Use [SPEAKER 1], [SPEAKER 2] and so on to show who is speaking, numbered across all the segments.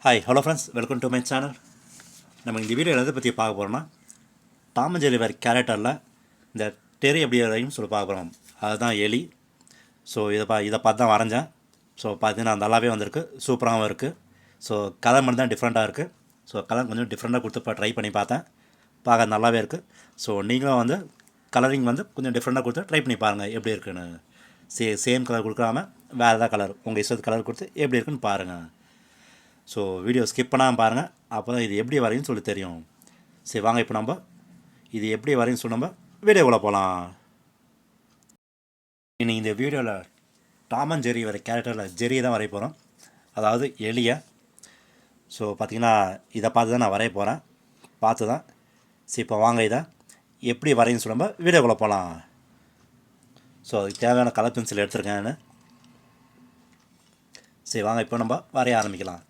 [SPEAKER 1] Hi hello friends, welcome to my channel. நம்ம இந்த வீடியோவில் எதை பற்றி பார்க்க போகிறோம்னா, டாம் அண்ட் ஜெர்ரி வேறு கேரக்டரில் இந்த டெரி எப்படி வரையும் சொல்லி பார்க்க போகிறோம். அதுதான் எலி. ஸோ இதை பார்த்து தான் வரைஞ்சேன். ஸோ பார்த்தீங்கன்னா நல்லாவே வந்திருக்கு, சூப்பராகவும் இருக்குது. ஸோ கலர் மட்டும் தான் டிஃப்ரெண்ட்டாக இருக்குது. ஸோ கலர் கொஞ்சம் டிஃப்ரெண்ட்டாக கொடுத்து இப்போ ட்ரை பண்ணி பார்த்தேன், பார்க்க நல்லாவே இருக்குது. ஸோ நீங்களும் வந்து கலரிங் வந்து கொஞ்சம் டிஃப்ரெண்ட்டாக கொடுத்து ட்ரை பண்ணி பாருங்கள் எப்படி இருக்குன்னு. சேம் கலர் கொடுக்காம வேறு ஏதாவது கலர் உங்கள் இஷ்டத்து கலர் கொடுத்து எப்படி இருக்குன்னு பாருங்கள். ஸோ வீடியோ ஸ்கிப் பண்ணாமல் பாருங்கள், அப்போ தான் இது எப்படி வரையும்னு சொல்லி தெரியும். சரி வாங்க, இப்போ நம்ம இது எப்படி வரையும் சொல்லி நம்ம வீடியோக்குள்ளே போகலாம். இன்னைக்கு இந்த வீடியோவில் டாம் அண்ட் ஜெர்ரி வர கேரக்டரில் ஜெர்ரி தான் வரைய போகிறோம், அதாவது எலியை. ஸோ பார்த்திங்கன்னா இதை பார்த்து தான் நான் வரைய போகிறேன், பார்த்து தான். சரி இப்போ வாங்க இதை எப்படி வரையும் சொல்லி நம்ம வீடியோக்குள்ளே போகலாம். ஸோ அதுக்கு தேவையான கலர் பென்சில் எடுத்துருக்கேன். சரி வாங்க இப்போ நம்ம வரைய ஆரம்பிக்கலாம்.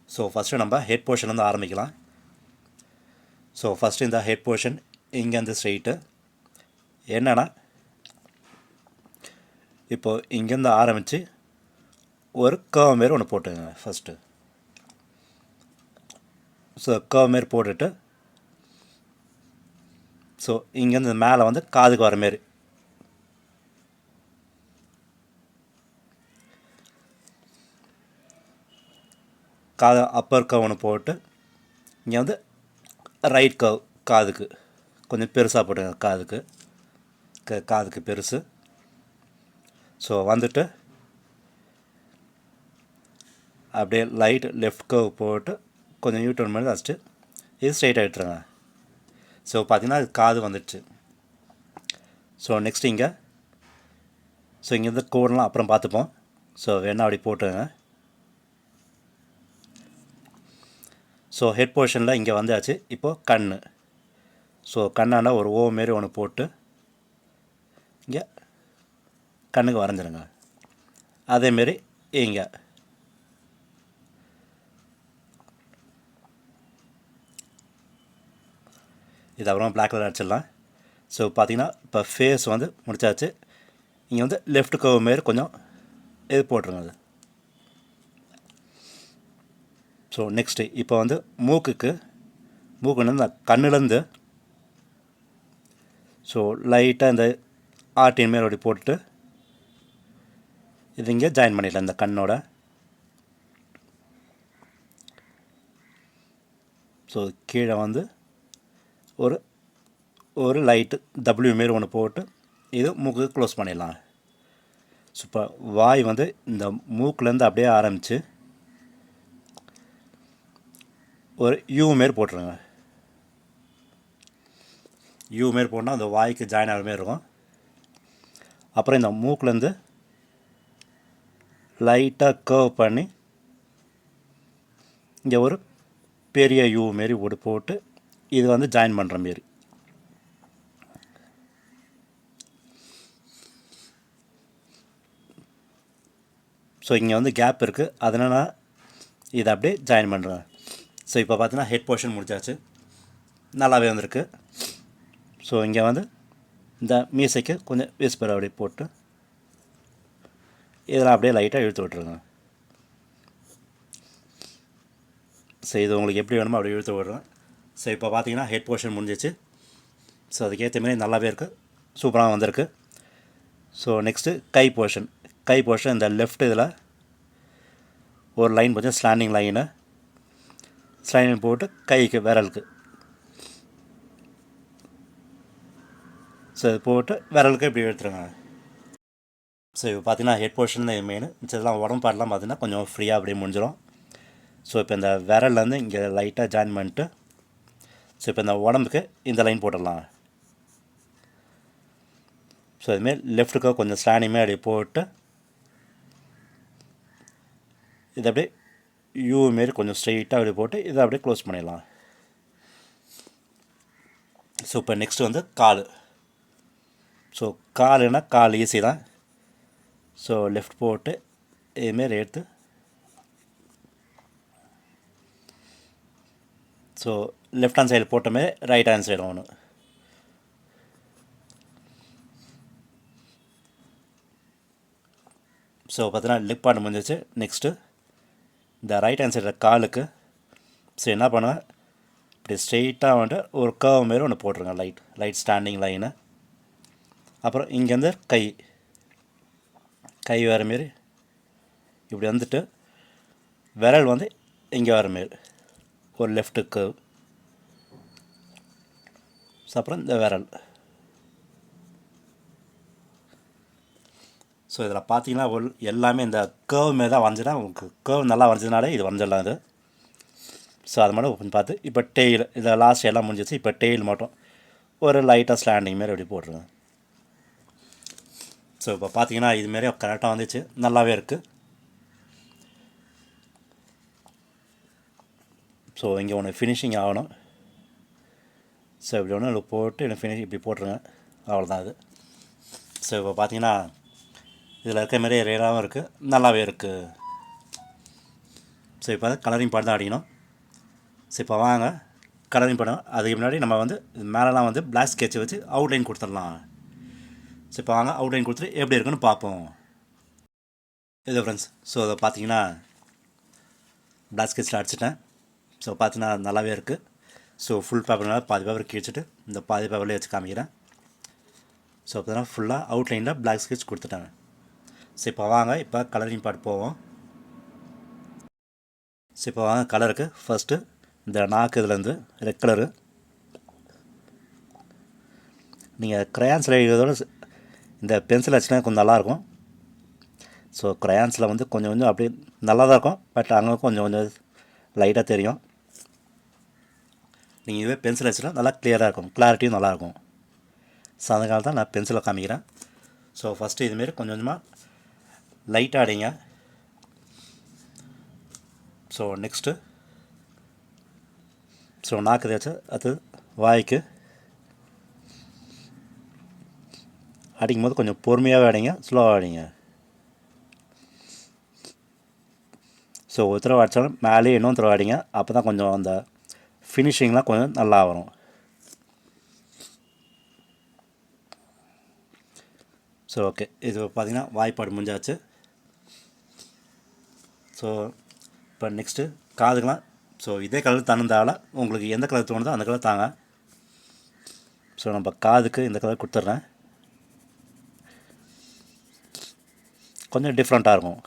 [SPEAKER 1] ஸோ ஃபஸ்ட்டு நம்ம ஹெட் போர்ஷன்லேருந்து ஆரம்பிக்கலாம். ஸோ ஃபஸ்ட்டு இந்த ஹெட் போர்ஷன் இங்கேருந்து ஸ்ட்ரெயிட்டு என்னென்னா, இப்போது இங்கேருந்து ஆரம்பித்து ஒரு கர்வ் மாரி ஒன்று போட்டுங்க ஃபஸ்ட்டு. ஸோ கர்வ் மாரி போட்டுட்டு, ஸோ இங்கேருந்து மேலே வந்து காதுக்கு வர மாரி காது அப்பர் கர்வ் ஒன்று போட்டு, இங்கே வந்து ரைட் கர்வ் காதுக்கு கொஞ்சம் பெருசாக போட்டுங்க, காதுக்கு பெருசு. ஸோ வந்துட்டு அப்படியே லைட் லெஃப்ட் கர்வ் போட்டு கொஞ்சம் யூட்டர்ன் மாதிரி வச்சுட்டு இது ஸ்ட்ரைட் ஆகிட்டுருங்க. ஸோ பார்த்திங்கன்னா அது காது வந்துடுச்சு. ஸோ நெக்ஸ்ட் இங்கே, ஸோ இங்கேருந்து கோடெலாம் அப்புறம் பார்த்துப்போம். ஸோ வேணால் அப்படி போட்டுங்க. ஸோ ஹெட் போர்ஷனில் இங்கே வந்தாச்சு. இப்போது கண். ஸோ கண்ணாண்டா ஒரு ஓ மாரி ஒன்று போட்டு இங்கே கண்ணுக்கு வரைஞ்சிருங்க. அதேமாரி இங்கே இது அப்புறம் பிளாக் கலர் அடிச்சிடலாம். ஸோ பார்த்திங்கன்னா இப்போ ஃபேஸ் வந்து முடிச்சாச்சு. இங்கே வந்து லெஃப்ட் கர்வ் மாரி கொஞ்சம் இது போட்டுருங்க அது. ஸோ நெக்ஸ்ட்டு இப்போ வந்து மூக்கு இந்த கண்ணுலேருந்து ஸோ லைட்டாக இந்த ஆர்டின் மாரி அப்படி போட்டுட்டு இது இங்கே ஜாயின் பண்ணிடலாம் இந்த கண்ணோட. ஸோ கீழே வந்து ஒரு லைட்டு டபிள்யூ மாரி ஒன்று போட்டு இது மூக்கு க்ளோஸ் பண்ணிடலாம். ஸோ இப்போ வாய் வந்து இந்த மூக்குலேருந்து அப்படியே ஆரம்பித்து ஒரு யூ மாரி போட்டுருங்க. யூ மாரி போட்டால் அந்த வாய்க்கு ஜாயின் ஆகிற மாரி இருக்கும். அப்புறம் இந்த மூக்குலேருந்து லைட்டாக கர்வ் பண்ணி இங்கே ஒரு பெரிய யூ மாரி போட்டு இது வந்து ஜாயின் பண்ணுற மாரி. ஸோ இங்கே வந்து கேப் இருக்குது, அதனால் நான் இதை அப்படியே ஜாயின் பண்ணுறேன். ஸோ இப்போ பார்த்தீங்கன்னா ஹெட் போர்ஷன் முடிச்சாச்சு, நல்லாவே வந்திருக்கு. ஸோ இங்கே வந்து இந்த மீசைக்கு கொஞ்சம் விஸ்பர் அப்படியே போட்டு இதெல்லாம் அப்படியே லைட்டாக இழுத்து விட்ருங்க. ஸோ இது உங்களுக்கு எப்படி வேணுமோ அப்படியே இழுத்து விட்றேன். ஸோ இப்போ பார்த்தீங்கன்னா ஹெட் போர்ஷன் முடிஞ்சிச்சு. ஸோ அதுக்கேற்ற மாதிரி நல்லாவே இருக்குது, சூப்பராக வந்திருக்கு. ஸோ நெக்ஸ்ட்டு கை போர்ஷன் இந்த லெஃப்ட் இதில் ஒரு லைன் கொஞ்சம் ஸ்லாண்டிங் லைன் போட்டு கைக்கு விரலுக்கு, ஸோ இது போட்டு விரலுக்கு இப்படி எடுத்துருங்க. ஸோ இப்போ பார்த்தீங்கன்னா ஹெட் போர்ஷன் தான் மெயின். மிச்சதெல்லாம் உடம்பு பாட்டெலாம் பார்த்தீங்கன்னா கொஞ்சம் ஃப்ரீயாக அப்படியே முடிஞ்சிடும். ஸோ இப்போ இந்த விரல்லேருந்து இங்கே லைட்டாக ஜாயின் பண்ணிட்டு, ஸோ இப்போ இந்த உடம்புக்கு இந்த லைன் போட்டுடலாம். ஸோ இதுமாரி லெஃப்ட்டுக்கு கொஞ்சம் ஸ்லாண்டிங்மே அப்படியே போட்டு இது அப்படியே யூ மாரி கொஞ்சம் ஸ்ட்ரெயிட்டாக அப்படி போட்டு இதை அப்படியே க்ளோஸ் பண்ணிடலாம். ஸோ இப்போ நெக்ஸ்ட் வந்து கால். ஸோ கால் ஈஸி தான். ஸோ லெஃப்ட் போட்டு இதுமாரி எடுத்து, ஸோ லெஃப்ட் ஹேண்ட் சைடு போட்ட மாரி ரைட் ஹேண்ட் சைடு ஒன்று. ஸோ பார்த்தீங்கன்னா லிப் பார்ட் முடிஞ்சிச்சு. நெக்ஸ்ட்டு இந்த ரைட் ஹேண்ட் சைடில் காலுக்கு சரி என்ன பண்ணுவேன், இப்படி ஸ்ட்ரெயிட்டாக வந்துட்டு ஒரு கர்வ் மாரி ஒன்று போட்டுருங்க, லைட் ஸ்டாண்டிங் லைனு. அப்புறம் இங்கேருந்து கை வர மாரி இப்படி வந்துட்டு விரல் வந்து இங்கே வர மாரி ஒரு லெஃப்ட்டு கர்வ். ஸோ அப்புறம் இந்த விரல். ஸோ இதில் பார்த்தீங்கன்னா எல்லாமே இந்த கர்வ் மாரி தான் வரைஞ்சினா உங்களுக்கு கர்வ் நல்லா வரைஞ்சதுனாலே இது வரைஞ்சிடலாம் இது. ஸோ அது மட்டும் கொஞ்சம் பார்த்து இப்போ டெய்ல் இதில் லாஸ்ட் எல்லாம் முடிஞ்சிச்சு. இப்போ டெய்ல் மட்டும் ஒரு லைட்டாக ஸ்லாண்டிங் மாரி அப்படி போட்டுருங்க. ஸோ இப்போ பார்த்தீங்கன்னா இதுமாரி கரெக்டாக வந்துச்சு, நல்லாவே இருக்குது. ஸோ இங்கே ஒன்று ஃபினிஷிங் ஆகணும். ஸோ இப்படி ஒன்று போட்டு எனக்கு இப்படி போட்டுருங்க, அவ்வளோதான் இது. ஸோ இப்போ பார்த்தீங்கன்னா இதில் இருக்க மாரி ரேராகவும் இருக்குது, நல்லாவே இருக்குது. ஸோ இப்போ கலரிங் பாட்டு தான் அடிக்கணும். ஸோ இப்போ வாங்க கலரிங் பண்ணோம். அதுக்கு முன்னாடி நம்ம வந்து மேலெலாம் வந்து பிளாக் ஸ்கெட்சை வச்சு அவுட்லைன் கொடுத்துடலாம். ஸோ இப்போ வாங்க அவுட்லைன் கொடுத்துட்டு எப்படி இருக்குன்னு பார்ப்போம். இது ஃப்ரெண்ட்ஸ், ஸோ அதை பார்த்தீங்கன்னா பிளாக் ஸ்கெட்சில் அடிச்சிட்டேன். ஸோ பார்த்தீங்கன்னா நல்லாவே இருக்குது. ஸோ ஃபுல் பேப்பர்னால பாதி பேப்பர் கிழிச்சிட்டு இந்த பாதி பேப்பர்லேயே வச்சு காமிக்கிறேன். ஸோ பார்த்தீங்கன்னா ஃபுல்லாக அவுட்லைனில் பிளாக் ஸ்கெட்ச் கொடுத்துட்டேன். ஸோ இப்போ வாங்க இப்போ கலரிங் பார்ட் போவோம். ஸோ இப்போ வாங்க கலருக்கு ஃபஸ்ட்டு இந்த நாக்கு இதுலேருந்து ரெட் கலரு. நீங்கள் க்ரையான்ஸில் எழுதுறதோட இந்த பென்சில் வச்சுனா கொஞ்சம் நல்லாயிருக்கும். ஸோ க்ரையான்ஸில் வந்து கொஞ்சம் கொஞ்சம் அப்படியே நல்லா தான் இருக்கும், பட் அங்கே கொஞ்சம் லைட்டாக தெரியும். நீங்கள் இதுவே பென்சில் வச்சுனா நல்லா கிளியராக இருக்கும், கிளாரிட்டியும் நல்லாயிருக்கும். ஸோ அதனால தான் நான் பென்சிலை காமிக்கிறேன். ஸோ ஃபஸ்ட்டு இதுமாரி கொஞ்சம் கொஞ்சமாக லைட்டாக அடிங்க. ஸோ நெக்ஸ்ட்டு நாக்கு தேய்ச்சி அது வாய்க்கு அடிக்கும் போது கொஞ்சம் பொறுமையாகவே அடிங்க, ஸ்லோவாக அடிங்க. ஸோ ஒரு தடவை அடித்தாலும் மேலே இன்னும் தடவை அடிங்க, அப்போ தான் கொஞ்சம் அந்த ஃபினிஷிங்லாம் கொஞ்சம் நல்லா வரும். ஸோ ஓகே, இது பார்த்திங்கன்னா வாய்ப்பாடு முடிஞ்சாச்சு. ஸோ இப்போ நெக்ஸ்ட்டு காதுக்கெலாம் ஸோ இதே கலர் தகுந்தால உங்களுக்கு எந்த கலர் தோணுதோ அந்த கலர் தாங்க. ஸோ நம்ம காதுக்கு இந்த கலர் கொடுத்துட்றேன், கொஞ்சம் டிஃப்ரெண்ட்டாக இருக்கும்.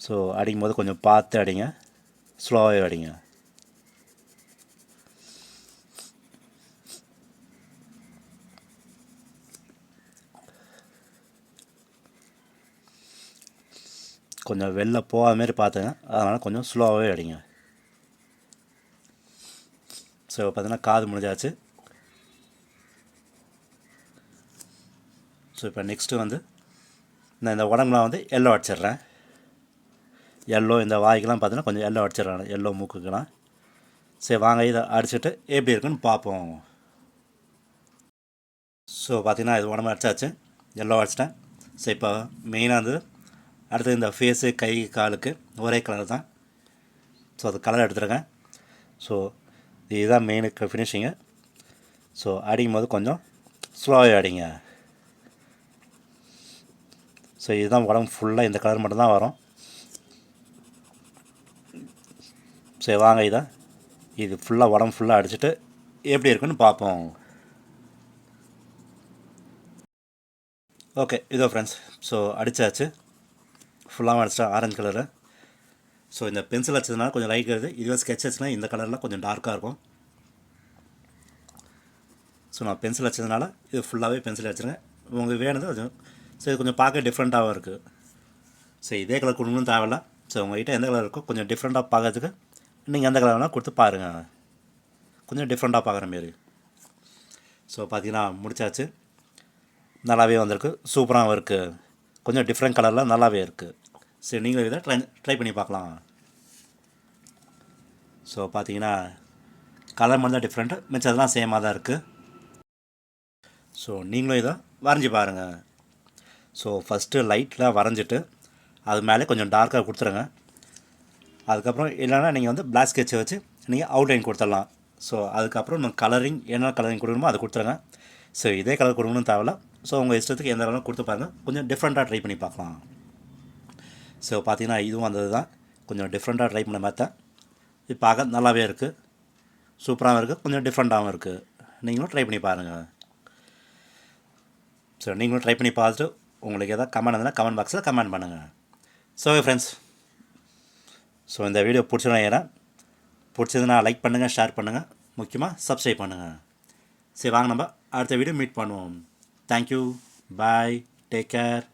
[SPEAKER 1] ஸோ அடிக்கும் போது கொஞ்சம் பார்த்து அடிங்க, ஸ்லோவாகவே அடிங்க. கொஞ்சம் வெளில போகாத மாரி பார்த்துங்க, அதனால் கொஞ்சம் ஸ்லோவாகவே அடிங்க. ஸோ பார்த்தீங்கன்னா காது முடிஞ்சாச்சு. ஸோ இப்போ நெக்ஸ்ட்டு வந்து நான் இந்த உடம்புலாம் வந்து எல்லோ அடிச்சிடுறேன். எல்லோ இந்த வாய்க்கெலாம் பார்த்தீங்கன்னா கொஞ்சம் எல்லோ அடிச்சிடுறேன், எல்லோ மூக்குக்கெலாம். சரி வாங்க இதை அடிச்சுட்டு எப்படி இருக்குன்னு பார்ப்போம். ஸோ பார்த்திங்கன்னா இது உடம்பு அடிச்சாச்சு, எல்லோ அடிச்சிட்டேன். ஸோ இப்போ மெயினாக வந்து அடுத்து இந்த ஃபேஸு கை காலுக்கு ஒரே கலர் தான். ஸோ அது கலர் எடுத்துருங்க. ஸோ இதுதான் மெயினுக்கு ஃபினிஷிங்கு. ஸோ அடிக்கும் போது கொஞ்சம் ஸ்லோவாக அடிங்க. ஸோ இதுதான் உடம்பு ஃபுல்லாக இந்த கலர் மட்டும்தான் வரும். சரி வாங்க இது ஃபுல்லாக உடம்பு ஃபுல்லாக அடிச்சுட்டு எப்படி இருக்குன்னு பார்ப்போம். ஓகே இதோ ஃப்ரெண்ட்ஸ், ஸோ அடித்தாச்சு, ஃபுல்லாக அடிச்சிட்டா ஆரஞ்சு கலரு. ஸோ இந்த பென்சில் வச்சதுனால கொஞ்சம் லைட் வருது, இதுவே ஸ்கெட்ச் வச்சுனா இந்த கலரில் கொஞ்சம் டார்க்காக இருக்கும். ஸோ நான் பென்சில் வச்சதுனால இது ஃபுல்லாகவே பென்சில் வச்சுருங்க, உங்களுக்கு வேணுது அது. ஸோ இது கொஞ்சம் பார்க்க டிஃப்ரெண்ட்டாகவும் இருக்குது. ஸோ இதே கலர் கொடுக்கணும்னு தேவையில்ல. ஸோ உங்கள்கிட்ட எந்த கலர் இருக்கோ கொஞ்சம் டிஃப்ரெண்ட்டாக பார்க்கறதுக்கு நீங்கள் எந்த கலர் வேணால் கொடுத்து பாருங்கள், கொஞ்சம் டிஃப்ரெண்ட்டாக பார்க்குற மாரி. ஸோ பார்த்தீங்கன்னா முடிச்சாச்சு, நல்லாவே வந்திருக்கு, சூப்பராகவும் இருக்குது, கொஞ்சம் டிஃப்ரெண்ட் கலரில் நல்லாவே இருக்குது. சரி நீங்களும் இதை ட்ரை பண்ணி பார்க்கலாம். ஸோ பார்த்தீங்கன்னா கலர் மட்டும் தான் டிஃப்ரெண்ட்டு, மிச்சதெல்லாம் சேமாக தான் இருக்குது. ஸோ நீங்களும் இதை வரைஞ்சி பாருங்கள். ஸோ ஃபஸ்ட்டு லைட்டில் வரைஞ்சிட்டு அது மேலே கொஞ்சம் டார்க்காக கொடுத்துருங்க. அதுக்கப்புறம் இல்லைனா நீங்கள் வந்து பிளாக் ஸ்கெட்சை வச்சு நீங்கள் அவுட்லைன் கொடுத்துடலாம். ஸோ அதுக்கப்புறம் நம்ம கலரிங் என்ன கலரிங் கொடுக்கணுமோ அதை கொடுத்துருங்க. ஸோ இதே கலர் கொடுக்கணும்னு தேவையில்ல. ஸோ உங்கள் இஷ்டத்துக்கு எந்த கலரும் கொடுத்து பாருங்கள், கொஞ்சம் டிஃப்ரெண்ட்டாக ட்ரை பண்ணி பார்க்கலாம். ஸோ பார்த்தீங்கன்னா இதுவும் வந்தது தான், கொஞ்சம் டிஃப்ரெண்ட்டாக ட்ரை பண்ண பார்த்தேன். இது பார்க்க நல்லாவே இருக்குது, சூப்பராகவும் இருக்குது, கொஞ்சம் டிஃப்ரெண்ட்டாகவும் இருக்குது. நீங்களும் ட்ரை பண்ணி பாருங்கள். ஸோ நீங்களும் ட்ரை பண்ணி பார்த்துட்டு உங்களுக்கு எதாவது கமெண்ட் இருந்தால் கமெண்ட் பாக்ஸில் கமெண்ட் பண்ணுங்கள். ஸோ ஃப்ரெண்ட்ஸ், ஸோ இந்த வீடியோ பிடிச்சதுன்னா லைக் பண்ணுங்கள், ஷேர் பண்ணுங்கள், முக்கியமாக சப்ஸ்கிரைப் பண்ணுங்கள். சரி வாங்க நம்ம அடுத்த வீடியோ மீட் பண்ணுவோம். தேங்க்யூ, பாய், டேக் கேர்.